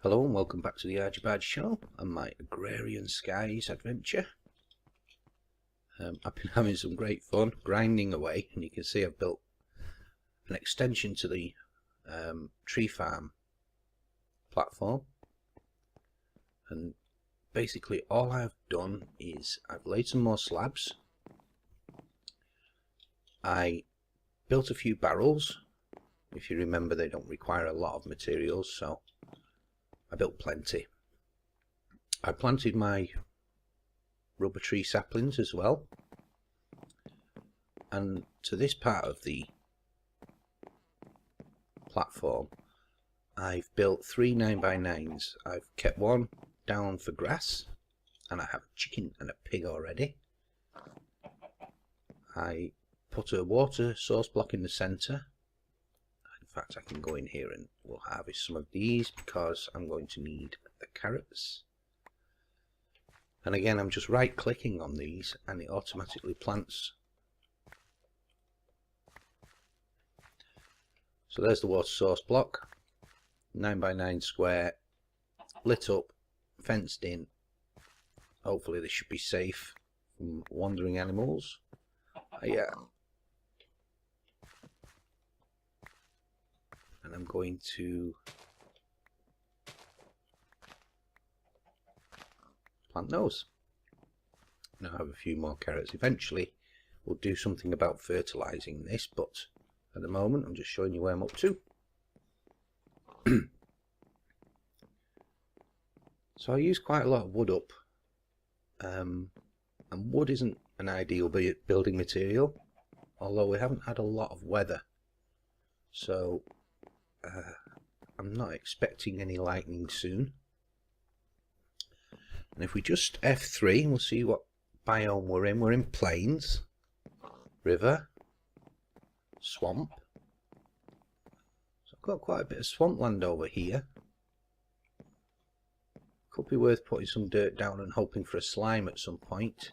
Hello and welcome back to the Rgbargeee show and my Agrarian Skies adventure. I've been having some great fun grinding away, and you can see I've built an extension to the tree farm platform, and basically all I've done is I've laid some more slabs. I built a few barrels. If you remember, they don't require a lot of materials, so I built plenty. I planted my rubber tree saplings as well, and to this part of the platform I've built 3 9x9s. I've kept one down for grass, and I have a chicken and a pig already. I put a water source block in the centre. In fact, I can go in here and we'll harvest some of these because I'm going to need the carrots. And again, I'm just right clicking on these and it automatically plants. So there's the water source block, 9x9 square, lit up, fenced in. Hopefully this should be safe from wandering animals. Yeah. And I'm going to plant those. Now I have a few more carrots. Eventually we'll do something about fertilizing this, but at the moment I'm just showing you where I'm up to. So I use quite a lot of wood up, and wood isn't an ideal building material, although we haven't had a lot of weather, so I'm not expecting any lightning soon. And if we just F3, we'll see what biome we're in. We're in plains, river, swamp. So I've got quite a bit of swampland over here. Could be worth putting some dirt down and hoping for a slime at some point.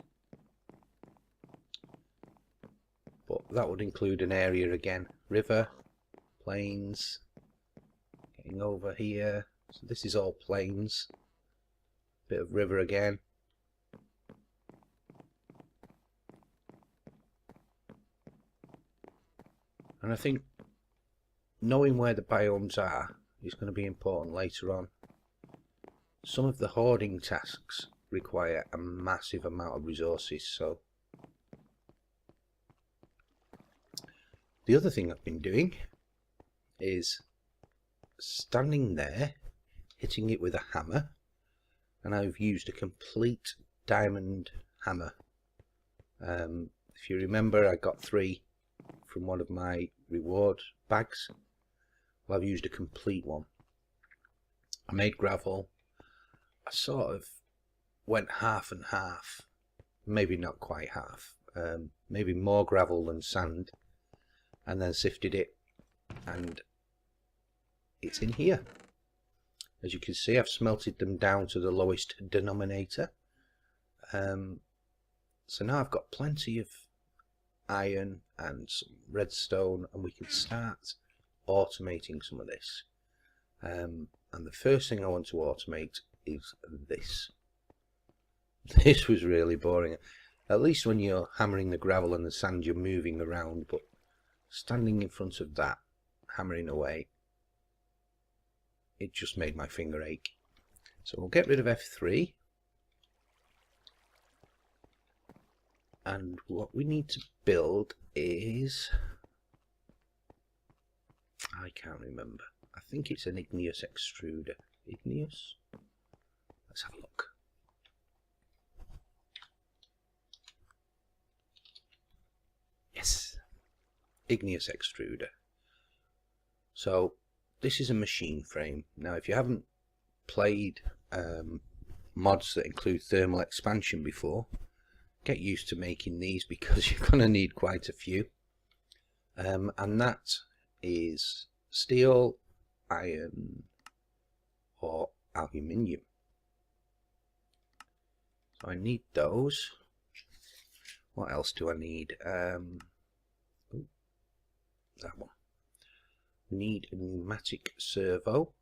But that would include an area again. River, plains, getting over here. So this is all plains. Bit of river again. And I think knowing where the biomes are is going to be important later on. Some of the hoarding tasks require a massive amount of resources, so the other thing I've been doing is standing there, hitting it with a hammer, and I've used a complete diamond hammer. If you remember, I got 3 from one of my reward bags. Well, I've used a complete one. I made gravel. I sort of went half and half, maybe not quite half, maybe more gravel than sand, and then sifted it, and it's in here. As you can see, I've smelted them down to the lowest denominator. So now I've got plenty of iron and some redstone, and we can start automating some of this. And the first thing I want to automate is this. This was really boring. At least when you're hammering the gravel and the sand, you're moving around, but standing in front of that, hammering away, it just made my finger ache. So we'll get rid of F3. And what we need to build is, I can't remember. I think it's an igneous extruder. Igneous? Let's have a look. Yes, igneous extruder. So this is a machine frame. Now if you haven't played mods that include thermal expansion before, get used to making these because you're going to need quite a few. And that is steel, iron or aluminium. So I need those. What else do I need? That one. Need a pneumatic servo.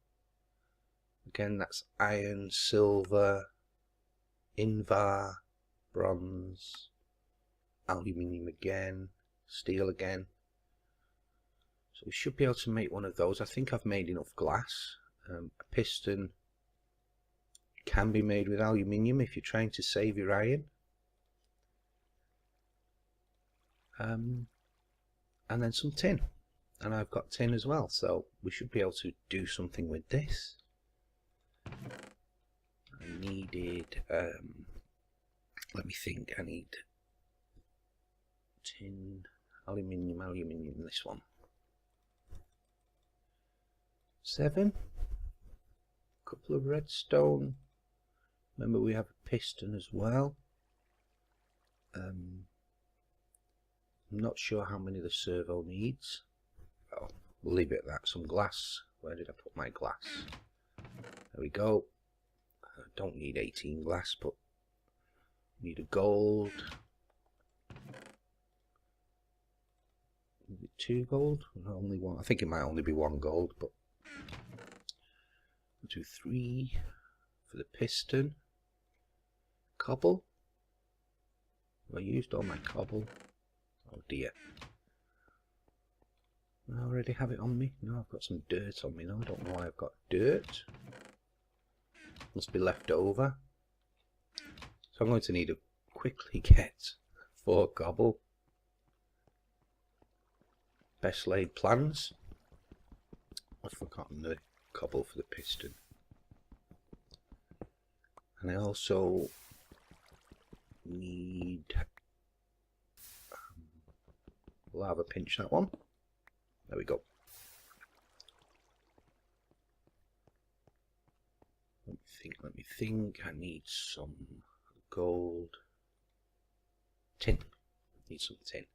Again, that's iron, silver, invar, bronze, aluminium again, steel again. So we should be able to make one of those. I think I've made enough glass. A piston can be made with aluminium if you're trying to save your iron. And then some tin. And I've got tin as well, so we should be able to do something with this. I needed, let me think, I need tin, aluminium, this one. 7. Couple of redstone. Remember we have a piston as well. I'm not sure how many the servo needs. Oh, we'll leave it at that. Some glass. Where did I put my glass? There we go. I don't need 18 glass, but need a gold. Is it 2 gold? Only 1. I think it might only be 1 gold, but 1, 2, 3 for the piston. Cobble. Have I used all my cobble? Oh dear. I already have it on me. No, I've got some dirt on me. No, I don't know why I've got dirt. Must be left over. So I'm going to need to quickly get 4 cobble. Best laid plans. I've forgotten the cobble for the piston. And I also need, lava pinch that one. There we go. Let me think. I need some gold. Tin. Need some tin.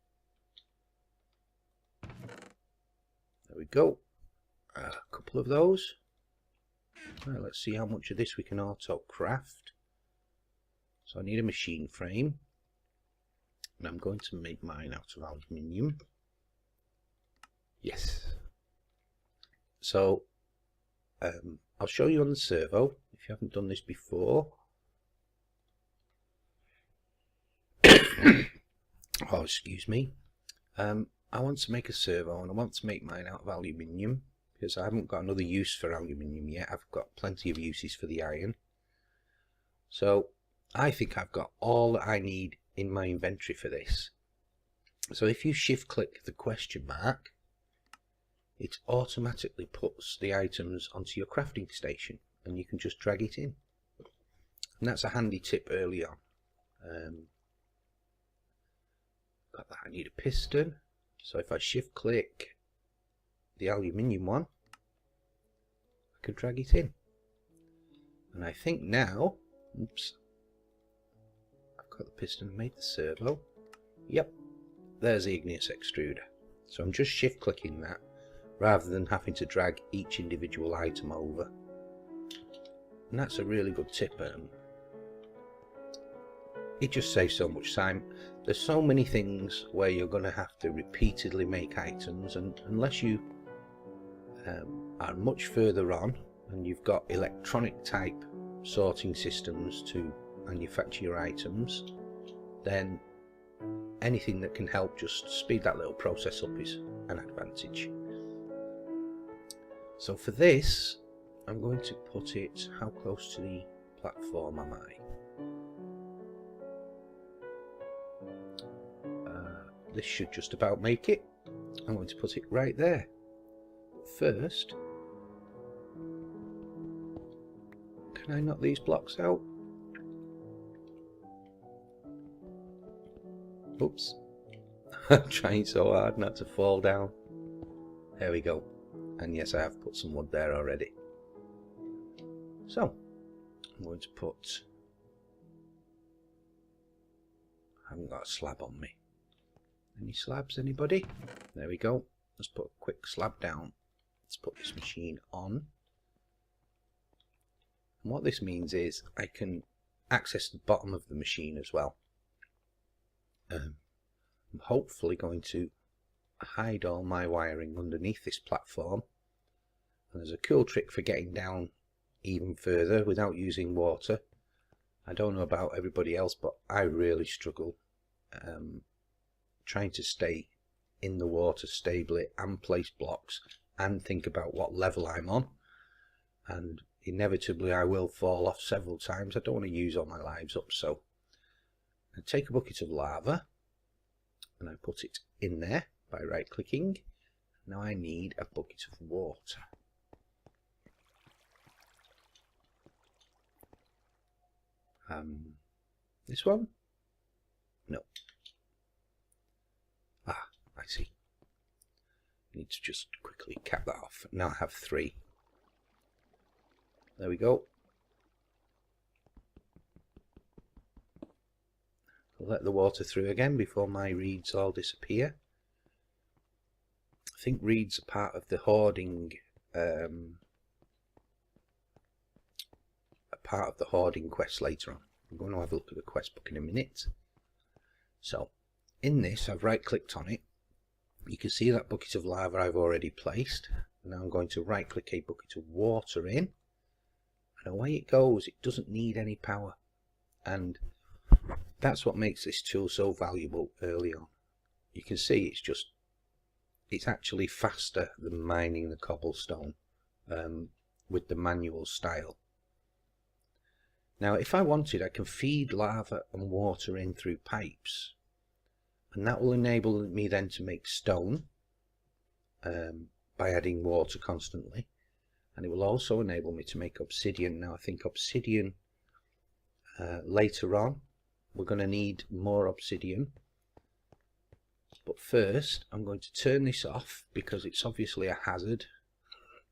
There we go. A couple of those. Right, let's see how much of this we can auto craft. So I need a machine frame. And I'm going to make mine out of aluminium. Yes. So I'll show you on the servo if you haven't done this before. Oh, excuse me. I want to make a servo and I want to make mine out of aluminium because I haven't got another use for aluminium yet. I've got plenty of uses for the iron. So I think I've got all that I need in my inventory for this. So if you shift click the question mark, it automatically puts the items onto your crafting station and you can just drag it in. And that's a handy tip early on. Got that. I need a piston. So if I shift click the aluminium one, I can drag it in. And I think now, oops, I've got the piston and made the servo. Yep, there's the igneous extruder. So I'm just shift clicking that rather than having to drag each individual item over. And that's a really good tip. It just saves so much time. There's so many things where you're going to have to repeatedly make items, and unless you are much further on and you've got electronic type sorting systems to manufacture your items, then anything that can help just speed that little process up is an advantage. So for this, I'm going to put it, how close to the platform am I? This should just about make it. I'm going to put it right there. But first, can I knock these blocks out? Oops. I'm trying so hard not to fall down. There we go. And yes, I have put some wood there already. So, I'm going to put... I haven't got a slab on me. Any slabs, anybody? There we go. Let's put a quick slab down. Let's put this machine on. And what this means is I can access the bottom of the machine as well. I'm hopefully going to hide all my wiring underneath this platform. And there's a cool trick for getting down even further without using water. I don't know about everybody else, but I really struggle trying to stay in the water stably and place blocks and think about what level I'm on, and inevitably I will fall off several times. I don't want to use all my lives up, so I take a bucket of lava and I put it in there by right clicking. Now I need a bucket of water. This one? No. Ah, I see. I need to just quickly cap that off. Now I have 3. There we go. I'll let the water through again before my reeds all disappear. I think reeds are part of the hoarding quest later on. I'm going to have a look at the quest book in a minute. So in this, I've right clicked on it. You can see that bucket of lava I've already placed. Now I'm going to right click a bucket of water in, and away it goes. It doesn't need any power, and that's what makes this tool so valuable early on. You can see it's actually faster than mining the cobblestone with the manual style. Now if I wanted, I can feed lava and water in through pipes, and that will enable me then to make stone by adding water constantly, and it will also enable me to make obsidian. Now I think obsidian later on, we're going to need more obsidian, but first I'm going to turn this off because it's obviously a hazard.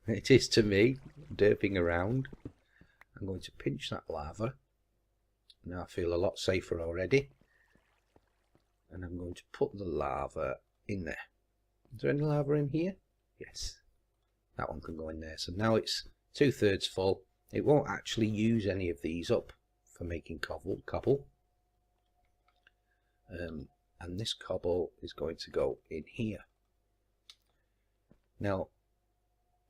It is to me, derping around. I'm going to pinch that lava. Now I feel a lot safer already. And I'm going to put the lava in there. Is there any lava in here? Yes. That one can go in there. So now it's 2/3 full. It won't actually use any of these up for making cobble. And this cobble is going to go in here. Now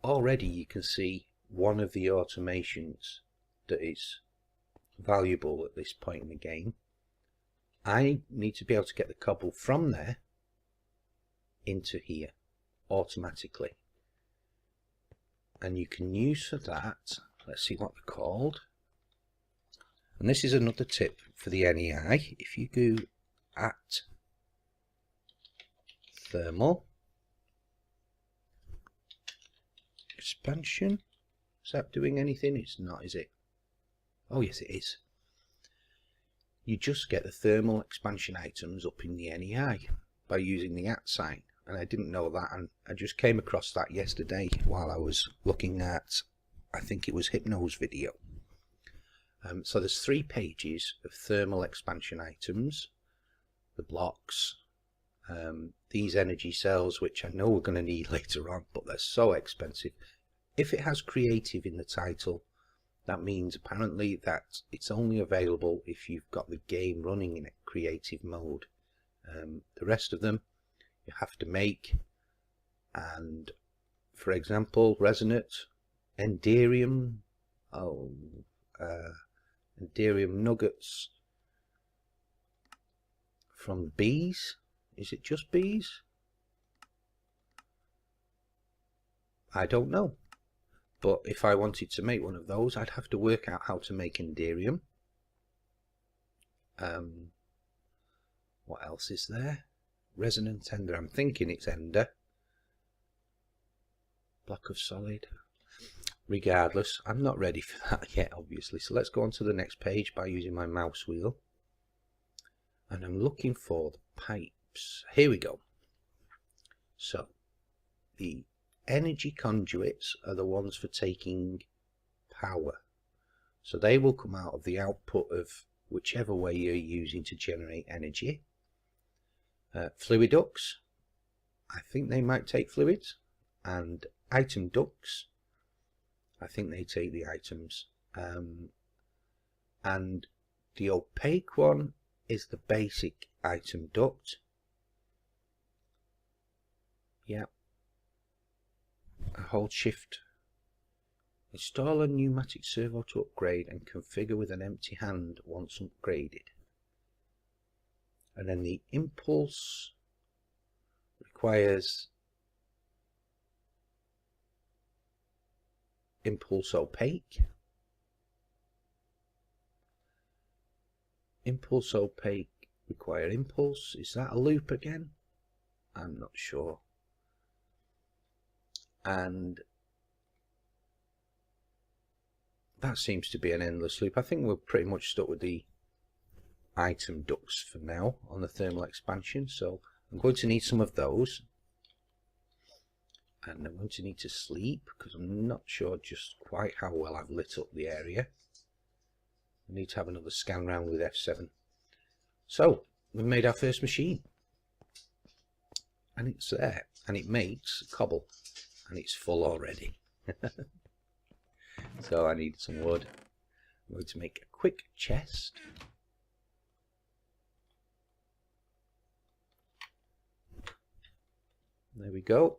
already you can see one of the automations that is valuable at this point in the game. I need to be able to get the cobble from there into here automatically, and you can use for that, let's see what they're called, and this is another tip for the NEI. If you go at thermal expansion, is that doing anything? It's not, is it? Oh yes it is. You just get the thermal expansion items up in the NEI by using the @ sign, and I didn't know that, and I just came across that yesterday while I was looking at, I think it was Hypnos video. So there's 3 pages of thermal expansion items, the blocks, these energy cells, which I know we're going to need later on, but they're so expensive. If it has creative in the title, that means apparently that it's only available if you've got the game running in a creative mode. The rest of them you have to make, and for example resonate, enderium, enderium nuggets from bees. Is it just bees? I don't know. But if I wanted to make one of those, I'd have to work out how to make enderium. What else is there? Resonant ender. I'm thinking it's ender. Block of solid. Regardless, I'm not ready for that yet, obviously. So let's go on to the next page by using my mouse wheel. And I'm looking for the pipes. Here we go. So the energy conduits are the ones for taking power, so they will come out of the output of whichever way you're using to generate energy. Fluid ducts, I think they might take fluids, and item ducts, I think they take the items, and the opaque one is the basic item duct. Yeah, I hold shift Install a pneumatic servo to upgrade and configure with an empty hand once upgraded. And then the impulse requires impulse opaque. Impulse opaque require impulse. Is that a loop again? I'm not sure. And that seems to be an endless loop. I think we're pretty much stuck with the item ducts for now on the thermal expansion, so I'm going to need some of those, and I'm going to need to sleep because I'm not sure just quite how well I've lit up the area. I need to have another scan round with F7. So we've made our first machine, and it's there, and it makes cobble, and it's full already. So I need some wood. I'm going to make a quick chest. There we go.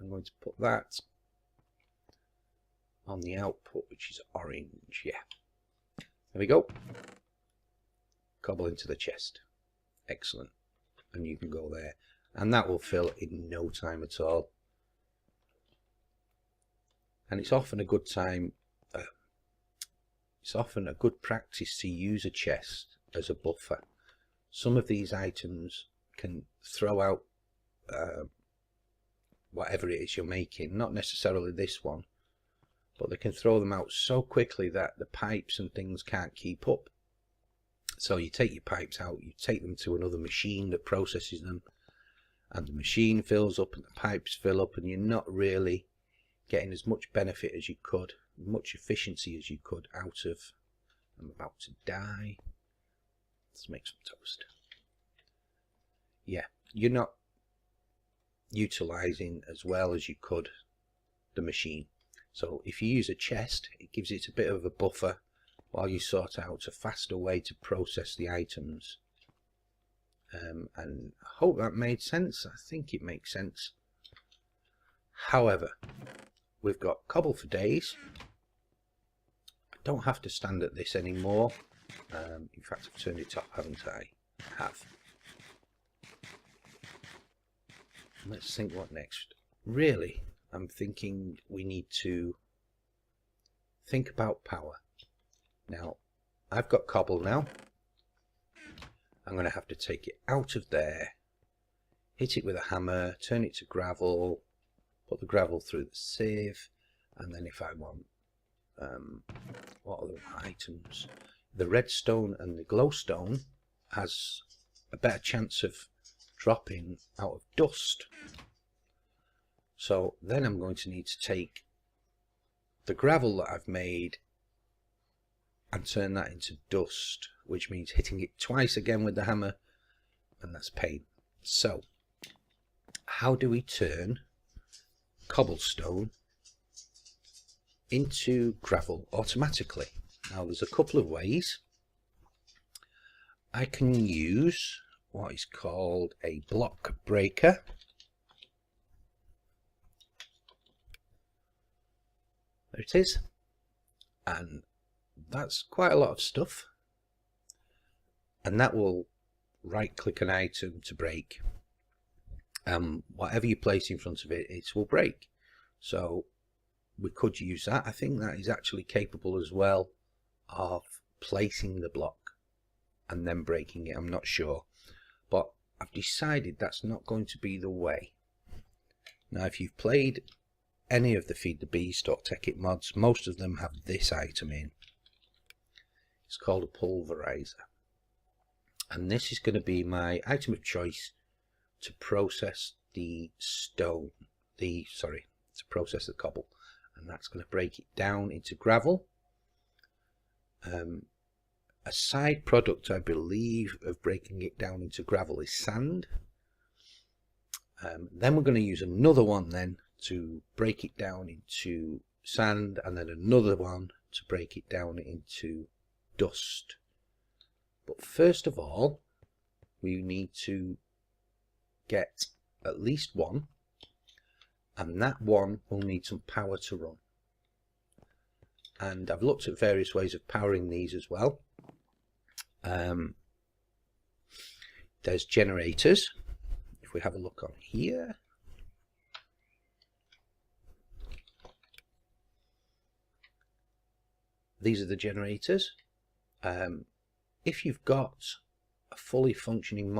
I'm going to put that on the output, which is orange. Yeah. There we go. Cobble into the chest. Excellent. And you can go there. And that will fill in no time at all. And it's often a good time, it's often a good practice to use a chest as a buffer. Some of these items can throw out whatever it is you're making, not necessarily this one, but they can throw them out so quickly that the pipes and things can't keep up. So you take your pipes out, you take them to another machine that processes them, and the machine fills up and the pipes fill up, and you're not really getting as much benefit as you could, much efficiency as you could out of. I'm about to die. Let's make some toast. Yeah, you're not utilizing as well as you could the machine. So if you use a chest, it gives it a bit of a buffer while you sort out a faster way to process the items. And I hope that made sense. I think it makes sense. However, we've got cobble for days. I don't have to stand at this anymore. In fact, I've turned it off, haven't I? I have. Let's think what next. Really, I'm thinking we need to think about power. Now, I've got cobble now. I'm going to have to take it out of there, hit it with a hammer, turn it to gravel, put the gravel through the sieve, and then if I want, what other items? The redstone and the glowstone has a better chance of dropping out of dust. So then I'm going to need to take the gravel that I've made and turn that into dust, which means hitting it twice again with the hammer, and that's pain. So how do we turn cobblestone into gravel automatically? Now there's a couple of ways. I can use what is called a block breaker. There it is, and that's quite a lot of stuff, and that will right click an item to break. Whatever you place in front of it, it will break. So we could use that. I think that is actually capable as well of placing the block and then breaking it. I'm not sure, but I've decided that's not going to be the way. Now if you've played any of the Feed the Beast or Tech It mods, most of them have this item in. It's called a pulverizer, and this is going to be my item of choice to process the stone, to process the cobble, and that's going to break it down into gravel. A side product, I believe, of breaking it down into gravel is sand. Then we're going to use another one then to break it down into sand, and then another one to break it down into dust. But first of all, we need to get at least one, and that one will need some power to run. And I've looked at various ways of powering these as well. There's generators. If we have a look on here, these are the generators. If you've got a fully functioning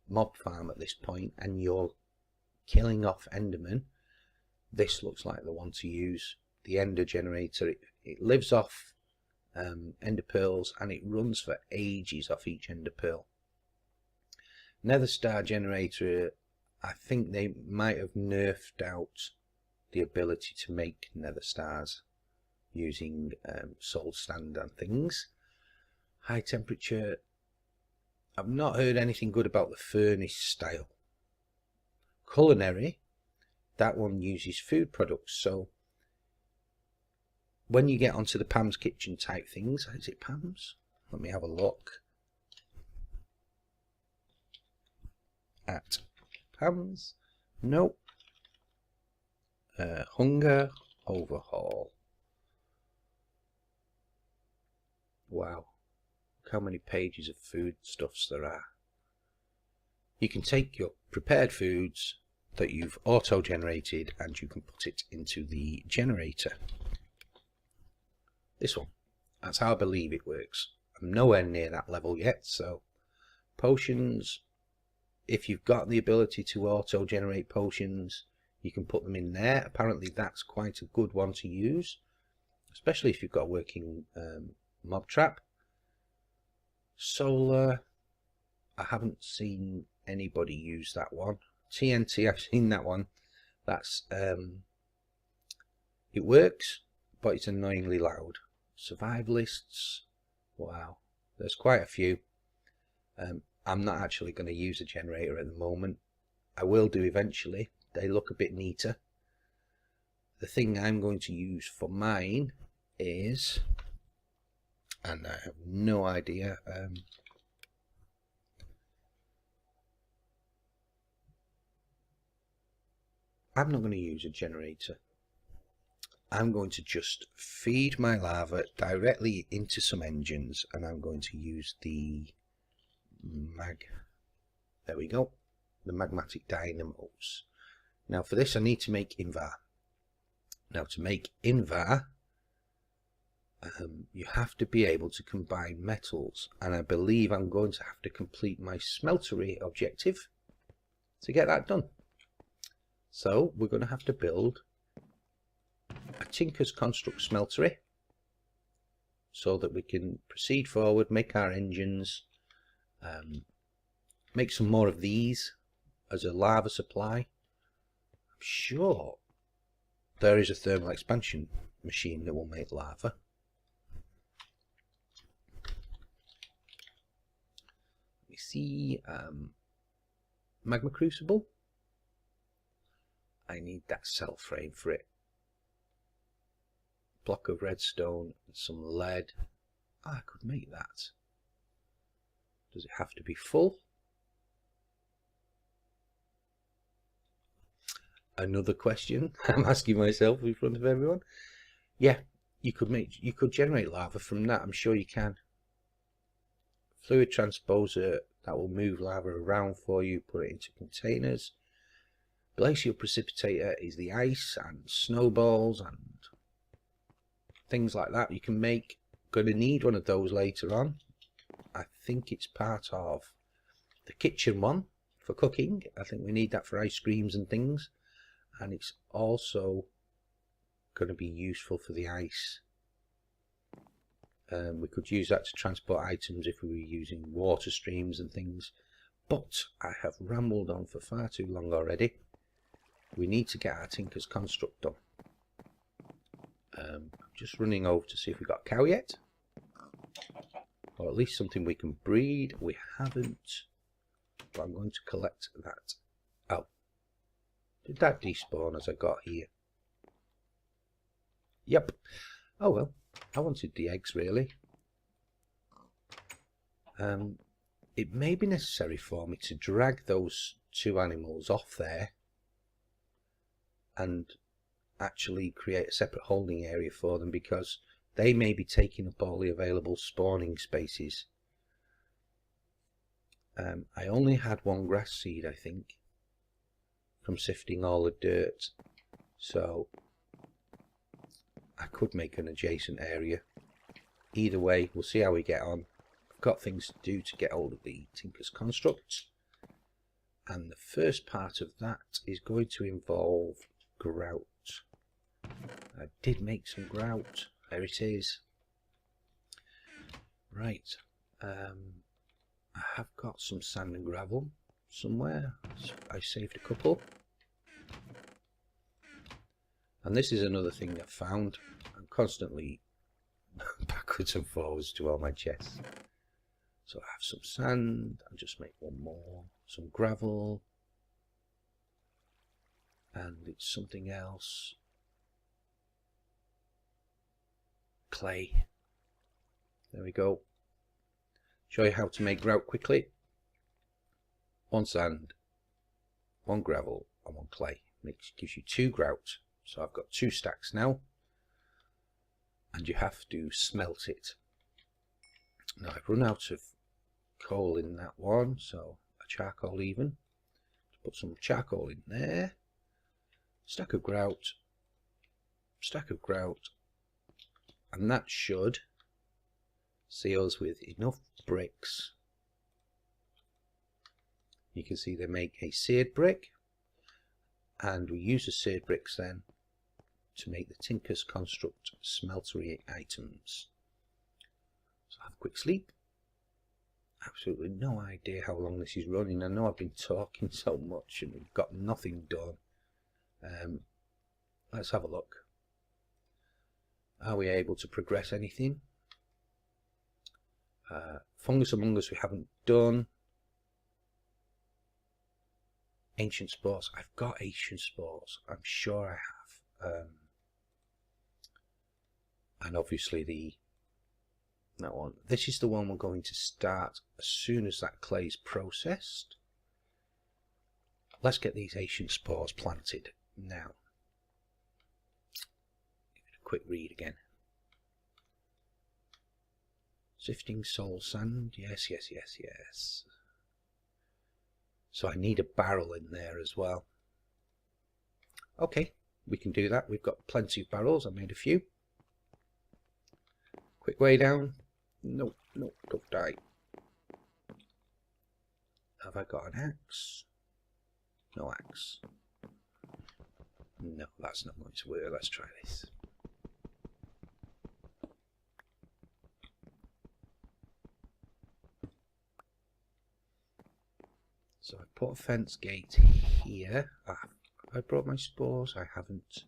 mob farm at this point and you're killing off endermen, this looks like the one to use. The ender generator, it lives off ender pearls, and it runs for ages off each ender pearl. Nether star generator, I think they might have nerfed out the ability to make nether stars using soul stand and things. High temperature, I've not heard anything good about the furnace style. Culinary, that one uses food products, so when you get onto the Pam's Kitchen type things, is it Pam's? Let me have a look at Pam's. Nope. Hunger overhaul. Wow, look how many pages of foodstuffs there are. You can take your prepared foods that you've auto-generated and you can put it into the generator. This one, that's how I believe it works. I'm nowhere near that level yet, so potions, if you've got the ability to auto-generate potions, you can put them in there. Apparently that's quite a good one to use, especially if you've got a working mob trap. Solar, I haven't seen anybody use that one. TNT, I've seen that one. That's it works, but it's annoyingly loud. Survivalists, wow, there's quite a few. I'm not actually going to use a generator at the moment. I will do eventually. They look a bit neater. The thing I'm going to use for mine is, and I have no idea, I'm not going to use a generator. I'm going to just feed my lava directly into some engines, and I'm going to use the there we go, the magmatic dynamos. Now for this I need to make invar. Now to make invar, you have to be able to combine metals, and I believe I'm going to have to complete my smeltery objective to get that done. So we're going to have to build a Tinker's Construct smeltery so that we can proceed forward, make our engines, make some more of these as a lava supply. I'm sure there is a thermal expansion machine that will make lava. Let me see, magma crucible. I need that cell frame for it. Block of redstone and some lead. I could make that. Does it have to be full? Another question I'm asking myself in front of everyone. Yeah, you could generate lava from that. I'm sure you can. Fluid transposer, that will move lava around for you, put it into containers. Glacial precipitator is the ice and snowballs and things like that you can make. Going to need one of those later on. I think it's part of the kitchen one for cooking. I think we need that for ice creams and things, and it's also going to be useful for the ice. We could use that to transport items if we were using water streams and things, but I have rambled on for far too long already. We need to get our Tinker's Construct done. I'm just running over to see if we've got a cow yet, or at least something we can breed. We haven't, but I'm going to collect that. Oh, did that despawn as I got here? Yep. Oh well, I wanted the eggs really. It may be necessary for me to drag those two animals off there and actually create a separate holding area for them, because they may be taking up all the available spawning spaces. I only had one grass seed, I think, from sifting all the dirt, so I could make an adjacent area. Either way, we'll see how we get on. I've got things to do to get hold of the Tinker's Construct, and the first part of that is going to involve grout. I did make some grout. There it is. Right. I have got some sand and gravel somewhere. I saved a couple. And this is another thing I've found. I'm constantly backwards and forwards to all my chests. So I have some sand. I'll just make one more. Some gravel. And it's something else. Clay. There we go. Show you how to make grout quickly. One sand, one gravel, and one clay. Gives you 2 grout. So I've got 2 stacks now. And you have to smelt it. Now I've run out of coal in that one, so a charcoal even. Put some charcoal in there. Stack of grout. Stack of grout. And that should see us with enough bricks. You can see they make a seared brick, and we use the seared bricks then to make the Tinker's Construct smeltery items. So have a quick sleep. Absolutely no idea how long this is running. I know I've been talking so much and we've got nothing done. Let's have a look. Are we able to progress anything? Fungus Among Us we haven't done. Ancient Spores. I've got Ancient Spores. I'm sure I have. And obviously that one. This is the one we're going to start as soon as that clay is processed. Let's get these Ancient Spores planted now. Give it a quick read again. Sifting soul sand, yes, yes, yes, yes. So I need a barrel in there as well. Okay, we can do that. We've got plenty of barrels. I made a few. Quick way down. No, no, don't die. Have I got an axe? No axe. No, that's not going to work. Let's try this. So I put a fence gate here. Have I brought my spores? I haven't.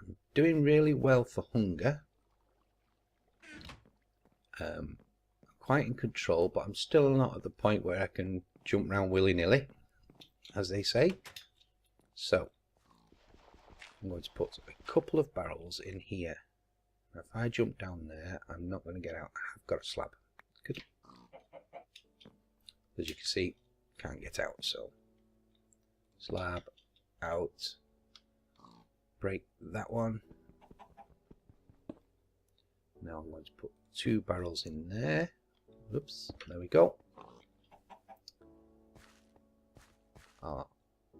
I'm doing really well for hunger. Quite in control, but I'm still not at the point where I can jump around willy-nilly, as they say. So I'm going to put a couple of barrels in here. Now, if I jump down there, I'm not going to get out. I've got a slab. Good. As you can see, can't get out. So slab out. Break that one. Now I'm going to put 2 barrels in there. Oops, there we go. I'll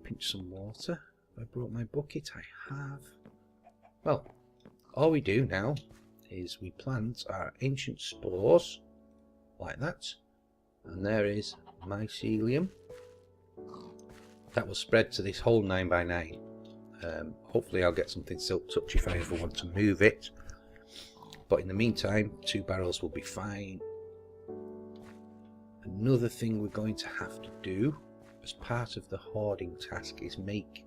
pinch some water. I brought my bucket. I have. Well, all we do now is we plant our ancient spores like that, and there is mycelium. That will spread to this whole 9x9. Hopefully I'll get something silk touch if I ever want to move it, but in the meantime 2 barrels will be fine. Another thing we're going to have to do as part of the hoarding task is make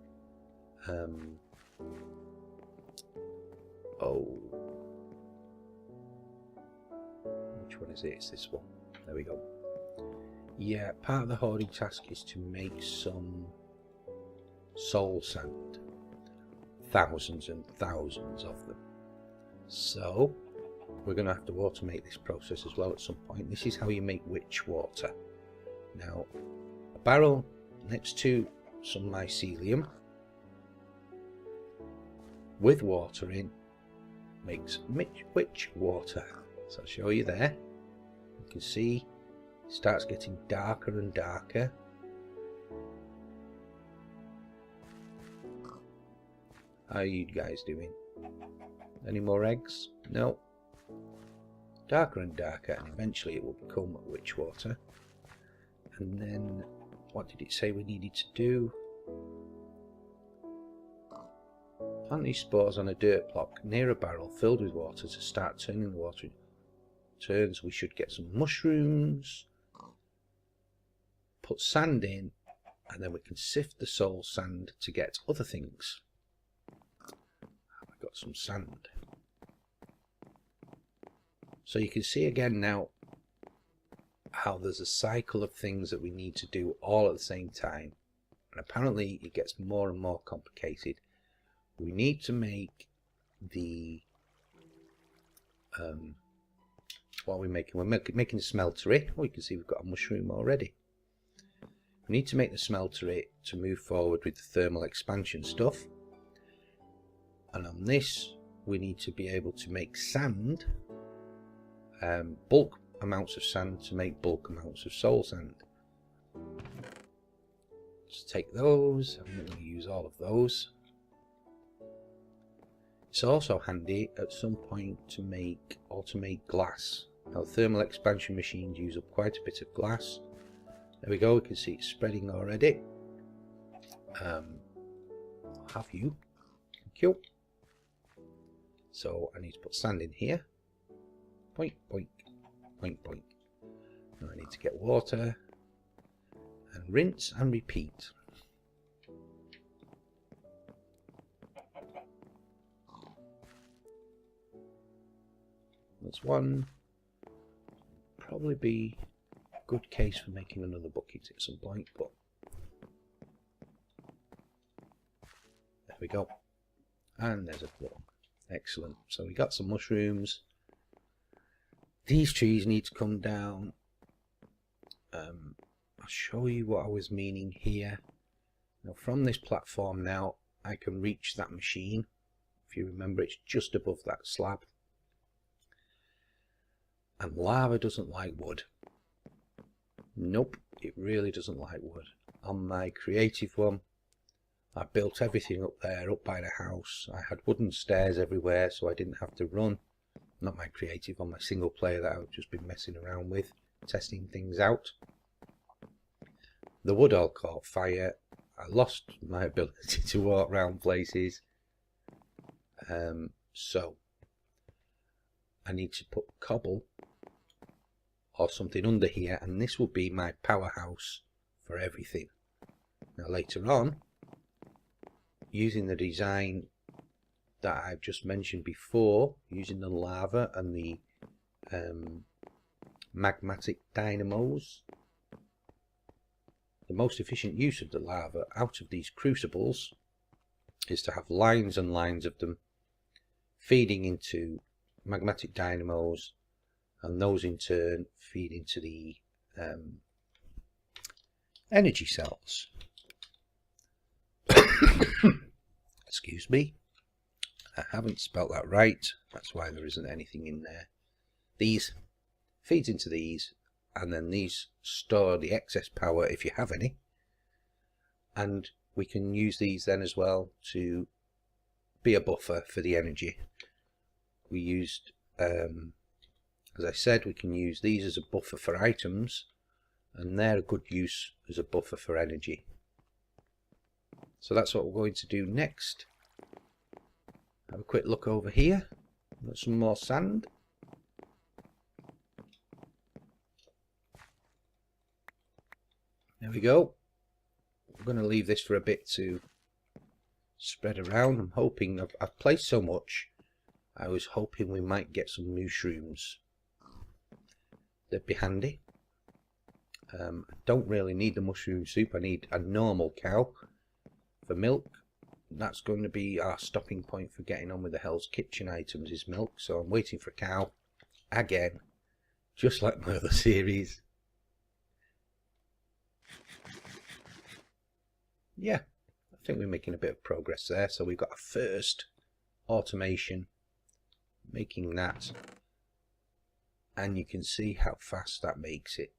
which one is it? It's this one. There we go. Yeah, part of the hoarding task is to make some soul sand. Thousands and thousands of them. So we're going to have to automate this process as well at some point. This is how you make witch water. Now, a barrel next to some mycelium with water in makes witch water. So I'll show you there. You can see it starts getting darker and darker. How are you guys doing? Any more eggs? No. Darker and darker, and eventually it will become witch water. And then, what did it say we needed to do? Plant these spores on a dirt block near a barrel filled with water to start turning the water. Turns, we should get some mushrooms. Put sand in, and then we can sift the soul sand to get other things. I've got some sand. So you can see again now how there's a cycle of things that we need to do all at the same time. And apparently it gets more and more complicated. We need to make the what are we making? We're making a smeltery. Oh, you can see we've got a mushroom already. We need to make the smeltery to move forward with the thermal expansion stuff. And on this we need to be able to make sand, bulk amounts of sand to make bulk amounts of soul sand. Just take those. I'm not going to use all of those. It's also handy at some point to make automate glass. Now thermal expansion machines use up quite a bit of glass. There we go, we can see it's spreading already. I'll have you. Thank you. So I need to put sand in here. Boink, boink, boink, boink. Now I need to get water and rinse and repeat. That's one. Probably be a good case for making another bucket at some point, but there we go. And there's a block. Excellent. So we got some mushrooms. These trees need to come down. I'll show you what I was meaning here. Now from this platform now I can reach that machine. If you remember, it's just above that slab. And lava doesn't like wood. Nope, it really doesn't like wood. On my creative one, I built everything up there, up by the house. I had wooden stairs everywhere, so I didn't have to run. Not my creative, on my single player that I've just been messing around with, testing things out. The wood all caught fire. I lost my ability to walk around places. So I need to put cobble or something under here, and this will be my powerhouse for everything. Now later on, using the design that I've just mentioned before, using the lava and the magmatic dynamos, the most efficient use of the lava out of these crucibles is to have lines and lines of them feeding into magmatic dynamos, and those in turn feed into the energy cells. Excuse me, I haven't spelt that right, that's why there isn't anything in there. These feeds into these, and then these store the excess power if you have any, and we can use these then as well to be a buffer for the energy. We used as I said, we can use these as a buffer for items, and they're a good use as a buffer for energy. So that's what we're going to do next. Have a quick look over here. Got some more sand. There we go. I'm going to leave this for a bit to spread around. I'm hoping, I've placed so much, I was hoping we might get some mushrooms. They'd be handy. I don't really need the mushroom soup. I need a normal cow for milk. That's going to be our stopping point for getting on with the Hell's Kitchen items, is milk. So I'm waiting for a cow again, just like my other series. yeah, I think we're making a bit of progress there. So we've got our first automation, making that, and you can see how fast that makes it.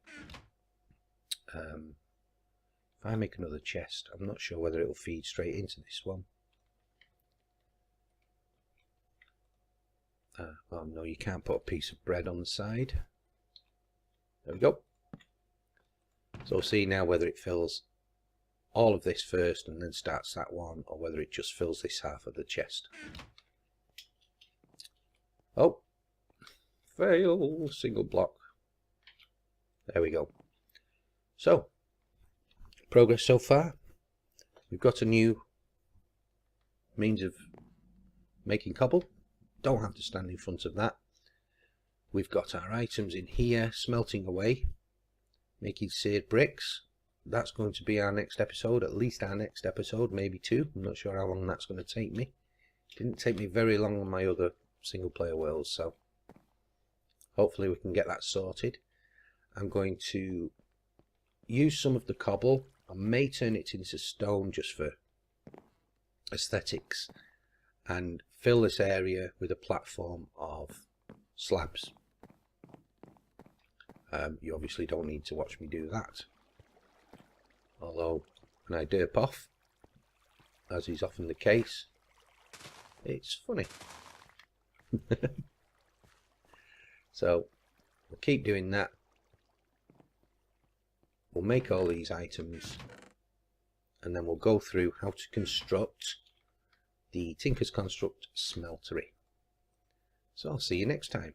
If I make another chest, I'm not sure whether it will feed straight into this one. Well, no, you can't put a piece of bread on the side. There we go. So we'll see now whether it fills all of this first and then starts that one, or whether it just fills this half of the chest. Oh, fail, single block. There we go. So, progress so far. We've got a new means of making cobble. Don't have to stand in front of that. We've got our items in here smelting away, making seared bricks. That's going to be our next episode, at least our next episode, maybe two. I'm not sure how long that's going to take me. It didn't take me very long on my other single player worlds, so hopefully we can get that sorted. I'm going to use some of the cobble. I may turn it into stone just for aesthetics, and fill this area with a platform of slabs. You obviously don't need to watch me do that, although when I derp off, as is often the case, it's funny. So we'll keep doing that. We'll make all these items, and then we'll go through how to construct the Tinker's Construct smeltery. So I'll see you next time.